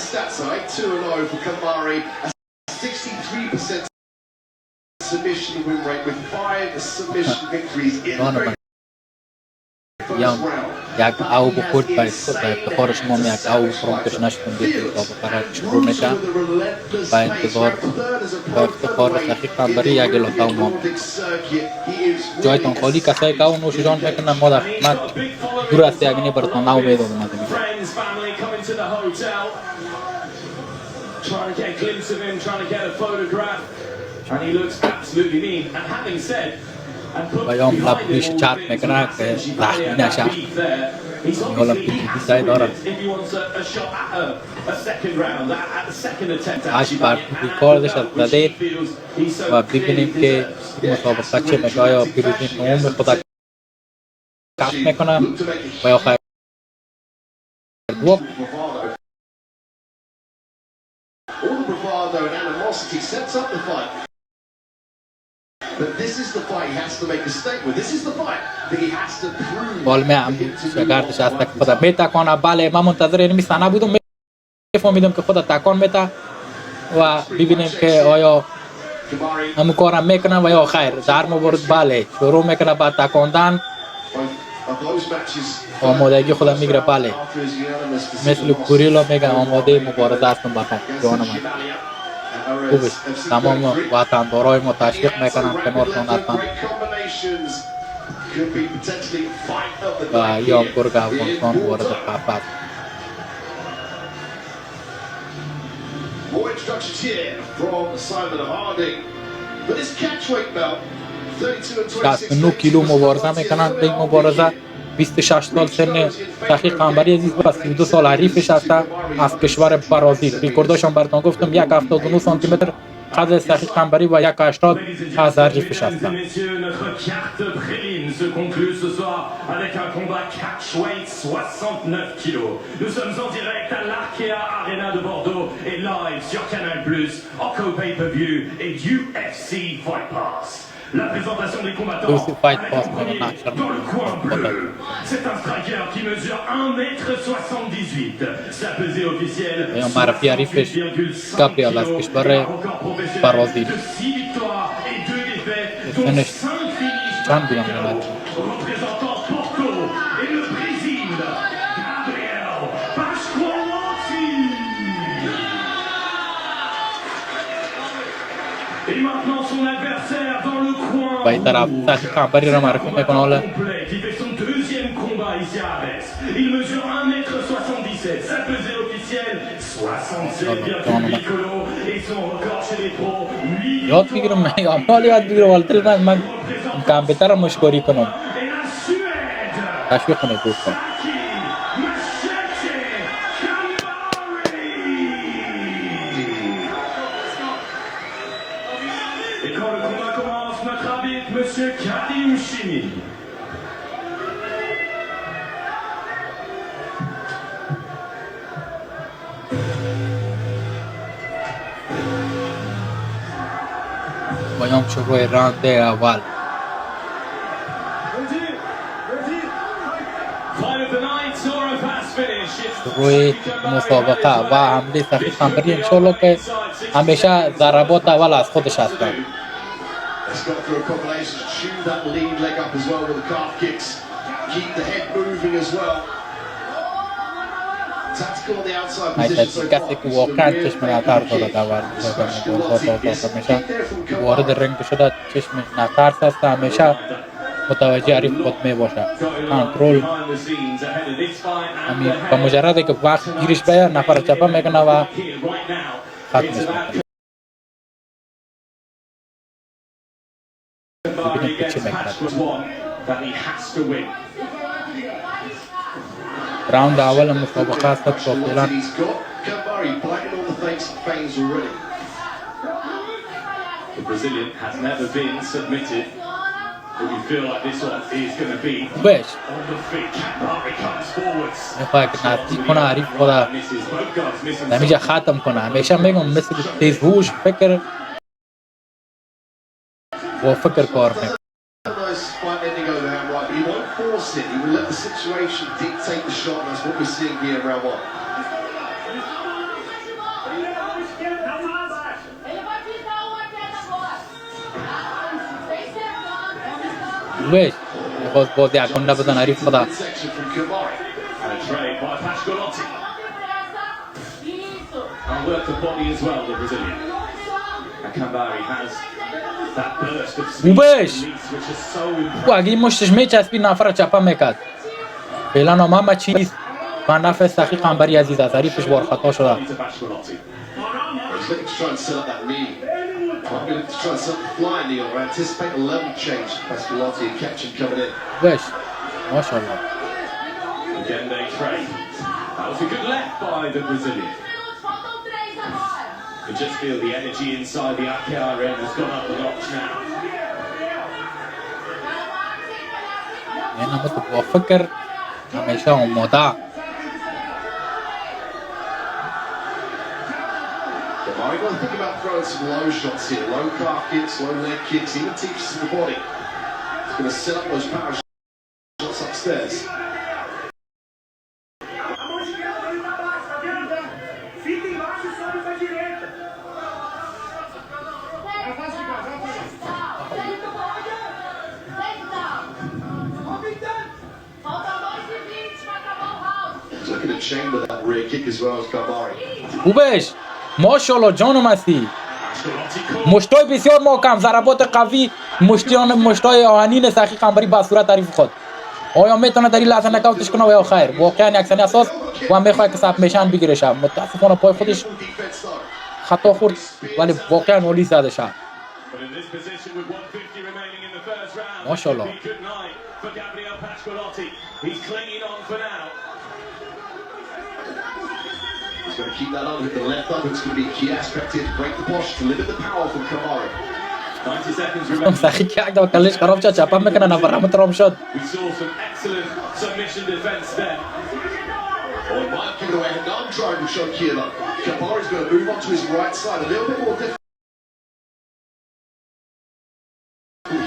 stats are 8-2-0 for Kamari, a 63% submission win rate with 5 submission victories in the first round. Jak au bukut baik ke horus mom jak au promptus nashtum gitu bapa para shuru neka baik ke horus akhir kambari ya gelo tau mom joy ton kholi kasai kau no shijon mekna moda mat durasti agni barton nau medo mat Friends, family coming to the hotel, trying to get a glimpse of him, trying to get a photograph, and he looks absolutely mean. And having said, and put Bayom behind publish him all chat the mekna ke rahina sha he's Gola obviously piti sai dora if he wants a shot at a second round, at the second attempt. आज बात रिकॉर्ड शब्द दे व बिगिनिंग के मुताबिक अच्छे में गया बिगिनिंग नों में पता काट में कना वह खाए वो All the bravado and animosity sets up the fight. But this is the fight he has to make a statement. This is the fight that he has to prove. بول में हम شجار تشاستك पता बेटा कौन अबाले ما منتظر إني मिसाना बुदो فهمیدم که خودت تکان میتا و ببینیم که آیا همون کارم میکنه و یا خیر در مورد بله شروع میکنه با تکاندن آمادگی خودم میگیره بله مثل کوریلا میگه آماده مبارزه هستم با جان من خوبه تمام وطندارای ما تشویق میکنن کنارتون هستن و یا گرگ افغانستان وارد قفس است. More instructions here from Simon Harding. But this catchweight belt, 32 and 26. 69 کیلو مبارزه میکنن در این مبارزه 26 سال سن تحقیق قنبری عزیز و 32 سال حریفش هست از کشور برازیل. ریکورداشم براتون گفتم 1.79 سانتی متر قد تحقیق قنبری و 1.80 از حریفش هست. Nous sommes en direct à l'Arkea Arena de Bordeaux et live sur Canal+, en co-pay-per-view et UFC Fight Pass. La présentation des combattants dans le coin bleu. C'est un striker qui mesure 1m78. Sa pesée officielle, 65 از کشور برازیل. de 6 victoires et 2 défaites, dont 5 finishes چند بیام میاد؟ représentant Porto et le Brésil, Gabriel Pasqualotti. Et maintenant son adversaire dans le coin. با این طرف تحقیق قنبری را معرفی میکنه حالا. Qui fait son deuxième combat ici à Arès. Il mesure 1m77. Sa pesée officielle 67, bien que Piccolo. Et son record chez les pros 8. یاد میگیرم اما یاد میگیرم ولی من کم بهتر مشکوری کنم. Et la Suède. تشویق کنه دوستان. Et quand le combat commence, notre arbitre, Monsieur Karim Chini. بیام شروع راند اول. Fight of the night or a fast finish. شروع مسابقه و حمله تحقیق قنبری انشالله که همیشه ضربات اول از خودش هستن. Let's go through a combination to tune that lead leg up as well with the calf kicks. Keep the head moving as well. Tactical on the outside position so کسی که واقعا چشم نتر داره در همیشه وارد رنگ شده چشم نترس هست همیشه متوجه حریف خود می باشه کنترل با مجرد که وقت گیرش بیه نفر چپه میکنه و ختمش میکنه ببینید که چی میکنه راوند اول مسابقه است تا فعلا The Brazilian has never been submitted, but we feel like this one is going to be بهش on the feet. Kamari comes forwards. میخواه که نزدیک کنه حریف خدا Misses both guards, missing نمیجا ختم کنه همیشه میگم مثل تیزهوش فکر و فکر کار میکنه fight ending over hand right, but he won't force it. He will let the situation dictate the shot. That's what we're seeing here in round one. ویش میخواست باز یک کنده بزن حریف خدا. Section from Kamari. And a trade by Pascolotti. And worked the body as well, the Brazilian. And Cambari has that burst of speed ویش which is so impressive. و اگه این مشتش میچسبید نفر چپا میکرد. فعلا همه چیز با نفع سخی قنبری عزیز از حریفش بار خطا شده. To Pascolotti. He's looking to try and set up that knee. Might be looking to try and set up the flying knee or anticipate a level change. Pascolotti and catching coming in. ویش ماشاءالله. Again they trade. That was a good left by the Brazilian. You just feel the energy inside the Akar end has gone up a notch now. یعنی همه تو با فکر همیشه آماده. Kamari got to think about throwing some low shots here. Low calf kicks, low leg kicks, even teeps to the body. He's going to set up those power shots upstairs. He's looking to chamber that rear kick as well as Kamari. ویش ماشاءالله جانم هستی. Pascolotti caught. مشتای بسیار محکم، ضربات قوی، مشتای آهنین سخی قنبری به صورت تعریف خود. آیا میتونه در این لحظه نکاوتش کنه و یا خیر؟ واقعا یک ثانیه اساس و میخواد که سب میشن بگیره شب. متاسفانه پای خودش Defense though. خطا خورد ولی واقعا عالی زده شب. But in this position with 150 remaining in the first round, Mashallah. it could be good night for Gabriel Pascolotti. He's clinging on for now. He's going to keep that on with the left up. It's going to be a key aspect here to break the posture, to limit the power from Kamari. 90 seconds اون remaining. سخی که یک دو کلش خراب شد چپا میکنه نفر همه ترام شد. We saw some excellent submission defense there. Oh, he might give it away. An arm triangle shot here though. Kamari's going to move on to his right side. A little bit more difficult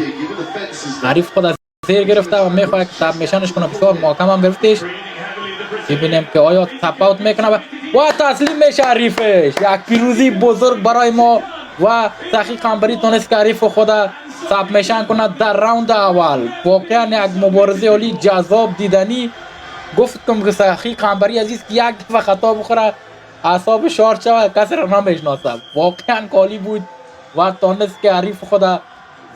here, given the fences. حریف خود از زیر گرفته و میخواد که سب میشنش کنه. بسیار محکم هم گرفتش. Breathing heavily the Brazilian. ببینیم که آیا تپ اوت میکنه و تسلیم میشه حریفش. یک پیروزی بزرگ برای ما و سخی قنبری تونست که حریف خود سب میشن کنه در راوند اول. واقعا یک مبارزه عالی جذاب دیدنی. گفتم که سخی قنبری عزیز که یک دفعه خطا بخوره اعصاب شارژ شود کسی را نمیشناسه. واقعا عالی بود و تونست که حریف خود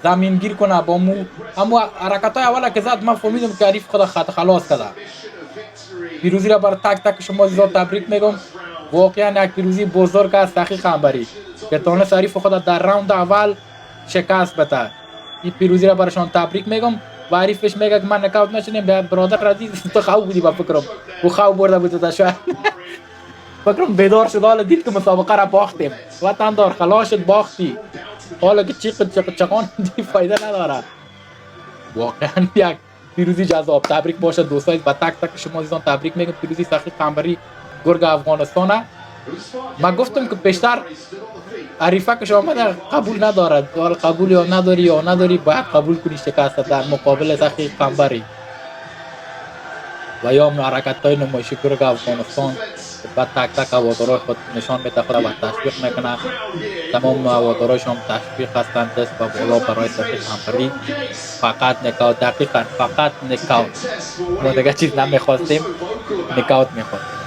زمین گیر کنه با مو. اما حرکت های اول که زد من فهمیدم که حریف خود خط خلاص کرده. پیروزی را بر تک تک شما عزیزان تبریک میگم. واقعا یک پیروزی بزرگ است سخی قنبری که تونست حریف خود در راوند اول شکست بده. این پیروزی را برشان تبریک میگم و حریفش میگه که من نکاوت نشدم. برادر عزیز تو خواب بودی با فکرم و خواب برده بود تا شاید فکرم بیدار شد حالا دید که مسابقه را باختیم و تندار خلاص شد باختی. حالا که چقان دی فایده نداره. واقعا یک پیروزی جذاب. تبریک باشه دوستان با تک تک شما عزیزان تبریک میگم. پیروزی سخی قنبری گرگ افغانستانه. من گفتم که پیشتر حریفه که شما قبول ندارد. حالا قبول یا نداری باید قبول کنی شکست در مقابل سخی قنبری و یا حرکت های نمایشی گرگ افغانستان بعد تک تک هوادارهای خود نشان میده خود و تشویق میکنه. تمام هوادارهاش هم تشویق هستند دست به بالا برای سخی قنبری. فقط نکاوت دقیقا فقط نکاوت. ما دیگه چیز نمیخواستیم نکاوت میخواستیم.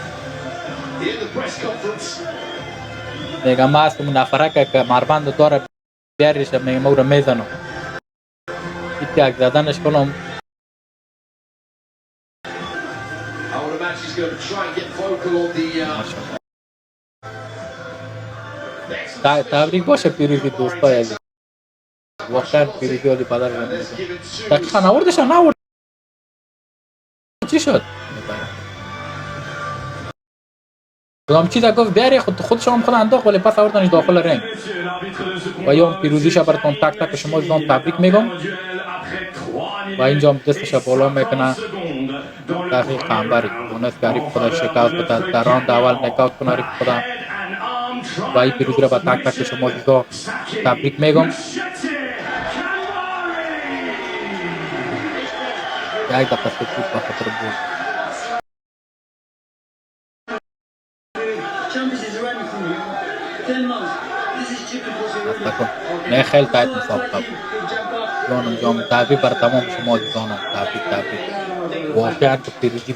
دیگه ما از اون نفره که مربند داره بیاریش میگم او رو میزنم یک زدنش کنم. تبریک باشه پیروزی دوستای عزیز. واقعا پیروزی عالی پدر رو میزن. دقیقا نوردش نورد چی شد؟ کدام چیز گفت بیاری خودش هم خود انداخت ولی پس آوردنش داخل رنگ و یا پیروزیش براتون تک تک شما عزیزان تبریک میگم و اینجا هم دستش بالا میکنه سخی قنبری تونست که حریف خودش شکست بده در راند اول نکاوت کنه حریف خودم و این پیروزی را با تک تک شما عزیزان تبریک میگم. یک دقیقه سکوت به خاطر بود. نه خیلی تایت مسابقه بود. شلون انجام تعبي بر تمام شمال زانم تعبي واقعا بترجي